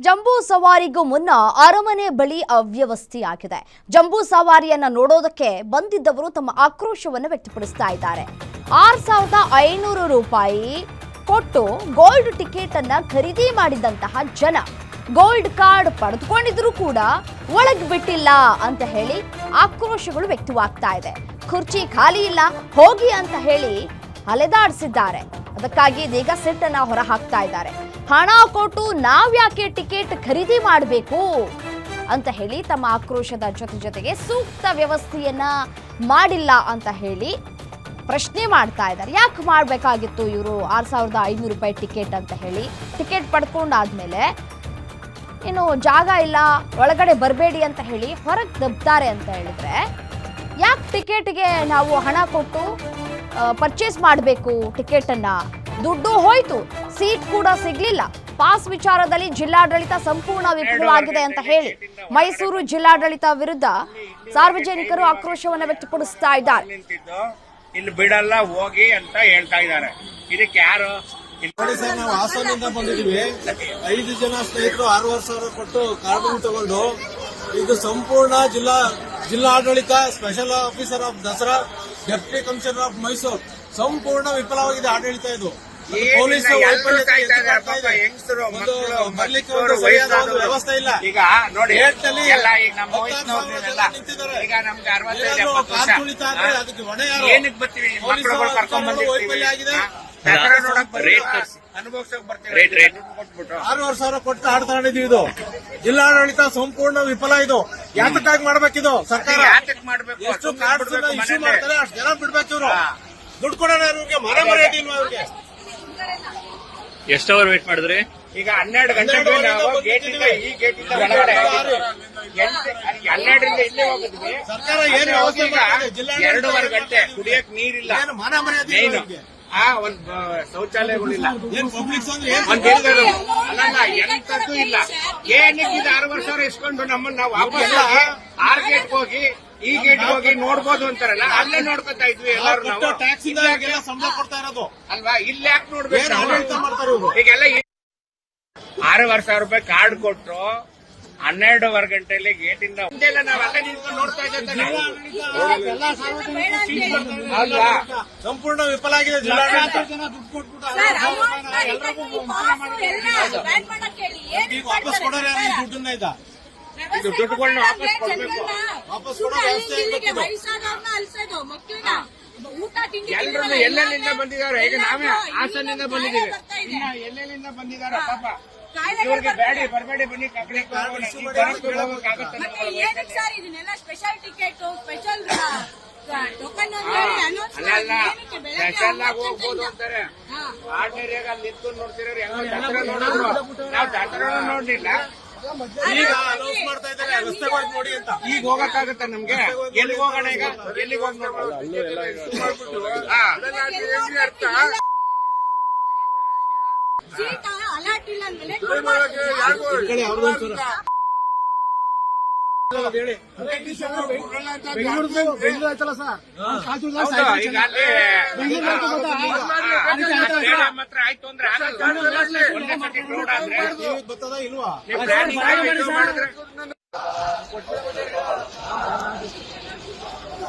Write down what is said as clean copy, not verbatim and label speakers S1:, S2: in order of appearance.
S1: ಜಂಬೂ ಸವಾರಿಗೂ ಮುನ್ನ ಅರಮನೆ ಬಳಿ ಅವ್ಯವಸ್ಥೆಯಾಗಿದೆ. ಜಂಬೂ ಸವಾರಿಯನ್ನ ನೋಡೋದಕ್ಕೆ ಬಂದಿದ್ದವರು ತಮ್ಮ ಆಕ್ರೋಶವನ್ನು ವ್ಯಕ್ತಪಡಿಸ್ತಾ ಇದ್ದಾರೆ. 6,500 ರೂಪಾಯಿ ಕೊಟ್ಟು ಗೋಲ್ಡ್ ಟಿಕೆಟ್ ಅನ್ನ ಖರೀದಿ ಮಾಡಿದಂತಹ ಜನ ಗೋಲ್ಡ್ ಕಾರ್ಡ್ ಪಡೆದುಕೊಂಡಿದ್ರು ಕೂಡ ಒಳಗೆ ಬಿಟ್ಟಿಲ್ಲ ಅಂತ ಹೇಳಿ ಆಕ್ರೋಶಗಳು ವ್ಯಕ್ತವಾಗ್ತಾ ಇದೆ. ಕುರ್ಚಿ ಖಾಲಿ ಇಲ್ಲ ಹೋಗಿ ಅಂತ ಹೇಳಿ ಅಲೆದಾಡಿಸಿದ್ದಾರೆ. ಅದಕ್ಕಾಗಿ ಇದೀಗ ಸಿಟ್ಟನ್ನ ಹೊರ ಹಾಕ್ತಾ ಇದ್ದಾರೆ. ಹಣ ಕೊಟ್ಟು ನಾವ್ಯಾಕೆ ಟಿಕೆಟ್ ಖರೀದಿ ಮಾಡಬೇಕು ಅಂತ ಹೇಳಿ ತಮ್ಮ ಆಕ್ರೋಶದ ಜೊತೆಗೆ ಸೂಕ್ತ ವ್ಯವಸ್ಥೆಯನ್ನ ಮಾಡಿಲ್ಲ ಅಂತ ಹೇಳಿ ಪ್ರಶ್ನೆ ಮಾಡ್ತಾ ಇದ್ದಾರೆ. ಯಾಕೆ ಮಾಡಬೇಕಾಗಿತ್ತು ಇವರು 6,500 ರೂಪಾಯಿ ಟಿಕೆಟ್ ಅಂತ ಹೇಳಿ? ಟಿಕೆಟ್ ಪಡ್ಕೊಂಡಾದ್ಮೇಲೆ ಏನು ಜಾಗ ಇಲ್ಲ ಒಳಗಡೆ ಬರಬೇಡಿ ಅಂತ ಹೇಳಿ ಹೊರಗೆ ದಬ್ತಾರೆ ಅಂತ ಹೇಳಿದ್ರೆ ಯಾಕೆ ಟಿಕೆಟ್ಗೆ ನಾವು ಹಣ ಕೊಟ್ಟು ಪರ್ಚೇಸ್ ಮಾಡಬೇಕು? ಟಿಕೆಟ್ ಅನ್ನ ದುಡ್ಡು ಹೋಯ್ತು, ಸೀಟ್ ಕೂಡ ಸಿಗ್ಲಿಲ್ಲ. ಪಾಸ್ ವಿಚಾರದಲ್ಲಿ ಜಿಲ್ಲಾಡಳಿತ ಸಂಪೂರ್ಣ ವಿಫಲವಾಗಿದೆ ಅಂತ ಹೇಳಿ ಮೈಸೂರು ಜಿಲ್ಲಾಡಳಿತ ವಿರುದ್ಧ ಸಾರ್ವಜನಿಕರು ಆಕ್ರೋಶವನ್ನು ವ್ಯಕ್ತಪಡಿಸ್ತಾ ಇದ್ದಾರೆ.
S2: ಇಲ್ಲಿ ಬಿಡಲ್ಲ ಹೋಗಿ ಅಂತ ಹೇಳ್ತಾ ಇದ್ದಾರೆ. ಇದಕ್ಕೆ ಯಾರು
S3: ನೋಡಿ ಸರ್, ನಾವು ಹಾಸನದಿಂದ ಬಂದಿದ್ದೀವಿ. 5 ಜನ ಸ್ನೇಹಿತರು 6,500 ಕೊಟ್ಟು ಕಾರ್ಡ್ ತಗೊಂಡು ಇದು ಸಂಪೂರ್ಣ ಜಿಲ್ಲಾಡಳಿತ, special officer of Dasara, deputy commissioner of Mysuru ಸಂಪೂರ್ಣ ವಿಫಲವಾಗಿದೆ ಆಡಳಿತ. ಇದು ಪೊಲೀಸ್ ವ್ಯವಸ್ಥೆ ಇಲ್ಲ.
S2: ಈಗ ನೋಡಿ, ಈಗ ನಮ್ಗೆ 65 ಏನಕ್ಕೆ ಬರ್ತೀವಿ? ವೈಫಲ್ಯ ಆಗಿದೆ. ಅನುಭವಿಸಕ್ ಬರ್ತೀವಿ.
S3: 6,500 ಕೊಟ್ಟು ಆಡ್ ತಗೊಂಡಿದ್ದೀವಿ. ಇದು ಜಿಲ್ಲಾಡಳಿತ ಸಂಪೂರ್ಣ ವಿಫಲ. ಇದು ಯಾತಕ್ಕಾಗಿ ಮಾಡ್ಬೇಕಿದು ಸರ್ಕಾರ? ಎಷ್ಟು ಕಾರ್ಡ್ಸ್ ಇಶ್ಯೂ ಮಾಡ್ತಾರೆ ಅಷ್ಟು ಜನ ಬಿಡ್ಬೇಕು. ಇವರು ದುಡ್ಡು ಕೊಡೋಣ, ಇವ್ರಿಗೆ ಮರ್ಯಾದೆ ಇಲ್ವಾ? ಇವ್ರಿಗೆ
S4: ಎಷ್ಟು ಅವರ್ ವೇಟ್ ಮಾಡಿದ್ರಿ?
S2: ಈಗ 12 ಗಂಟೆಗೆ ನಾವು ಗೇಟಿಂದ ಈ ಗೇಟಿಂದ ಒಳಗಡೆ 12ರಿಂದ ಇಲ್ಲೇ ಹೋಗಿದ್ವಿ.
S3: ಸರ್ಕಾರ ಏನು ವ್ಯವಸ್ಥೆ ಮಾಡಿದೆ?
S2: 2.5 ಗಂಟೆ ಕುಡಿಯಕ್ ನೀರಿಲ್ಲ,
S3: ಮಾನ ಮರ್ಯಾದೆ
S2: ಒಂದು ಶೌಚಾಲಯಗಳಿಲ್ಲ,
S3: ಪಬ್ಲಿಕ್
S2: ಅಲ್ಲ ಎಂತದ್ದು ಇಲ್ಲ. ಏನಕ್ಕೆ ಇದು 6,000 ಇಸ್ಕೊಂಡು ನಮ್ಮನ್ನ ನಾವು ವಾಪಸ್ 6 ಗೇಟ್ ಹೋಗಿ ಈ ಗೇಟ್ ಹೋಗಿ ನೋಡ್ಬೋದು ಅಂತಾರಲ್ಲ, ಅಲ್ಲೇ ನೋಡ್ಕೊತಾ ಇದ್ವಿ ಎಲ್ಲರೂ. ನಾವು
S3: ಟ್ಯಾಕ್ಸ್ ಸಂಬಳ ಕೊಡ್ತಾ ಇರೋದು
S2: ಅಲ್ವಾ? ಇಲ್ಲಿ ಯಾಕೆ ನೋಡ್ಬೇಕು?
S3: ಆಡಳಿತ ಮಾಡ್ತಾರೆ ಇವರು.
S2: ಈಗೆಲ್ಲ 6,500 ರೂಪಾಯಿ ಕಾರ್ಡ್ ಕೊಟ್ಟು 12.5 ಗಂಟೆಯಲ್ಲಿ ಗೇಟಿಂದ ನಾವು ಅಲ್ಲೇ ನಿಂತ್ಕೊಂಡು ನೋಡ್ತಾ ಇದ್ದೆ.
S3: ಸಂಪೂರ್ಣ ವಿಫಲ ಆಗಿದೆ ಜಿಲ್ಲಾಡಳಿತ. ಈಗ ವಾಪಸ್ ಕೊಡೋರು ಯಾರು ದುಡ್ಡನ್ನ?
S2: ಇದು ದುಡ್ಡುಗಳನ್ನ ವಾಪಸ್ ಕೊಡ್ಬೇಕು.
S3: ವಾಪಸ್ ಕೊಡೋ ವ್ಯವಸ್ಥೆ
S2: ಎಲ್ಲರೂ ಎಲ್ಲೆಲ್ಲಿಂದ ಬಂದಿದ್ದಾರೆ. ಈಗ ನಾವೇ ಹಾಸನಿಂದ ಬಂದಿದ್ದೀವಿ. ಎಲ್ಲೆಲ್ಲಿಂದ ಬಂದಿದ್ದಾರೆ ಪಾಪ. ಇವ್ರಿಗೆ ಬೇಡಿ ಬರಬೇಡಿ, ಬನ್ನಿ ಕಡೆ
S5: ಸ್ಪೆಷಲ್ ಟಿಕೆಟ್, ಸ್ಪೆಷಲ್
S2: ಸ್ಪೆಷಲ್ ಆಗಿ ಹೋಗ್ಬೋದು ಅಂತಾರೆ. ಆರ್ಡಿನರಿಯಾಗಿ ಅಲ್ಲಿ ನಿಂತ್ಕೊಂಡು ನೋಡ್ತಿರೋರು ಹೆಂಗ ದಸರಾ ನೋಡಿದ್ರು. ನಾವು ದಸರಾ ನೋಡ್ಲಿಲ್ಲ.
S3: ಈಗ ಅನೌನ್ಸ್ ಮಾಡ್ತಾ ಇದ್ದಾರೆ ರಸ್ತೆಗೆ ನೋಡಿ ಅಂತ.
S2: ಈಗ ಹೋಗಕ್ಕಾಗತ್ತ ನಮ್ಗೆ? ಎಲ್ಲಿಗೆ ಹೋಗೋಣ? ಈಗ ಎಲ್ಲಿಗೆ ಹೋಗಿ ನೋಡೋಣ? ಅರ್ಥ
S5: ಅಲರ್ಟ್ ಇಲ್ಲ ಅಂದ್ಮೇಲೆ
S3: ಬೆಂಗಳೂರು ಆಯ್ತಲ್ಲ ಸರ್,
S2: ಮಾತ್ರ ಆಯ್ತು ಅಂದ್ರೆ
S3: ಬರ್ತದ ಇಲ್ವಾ?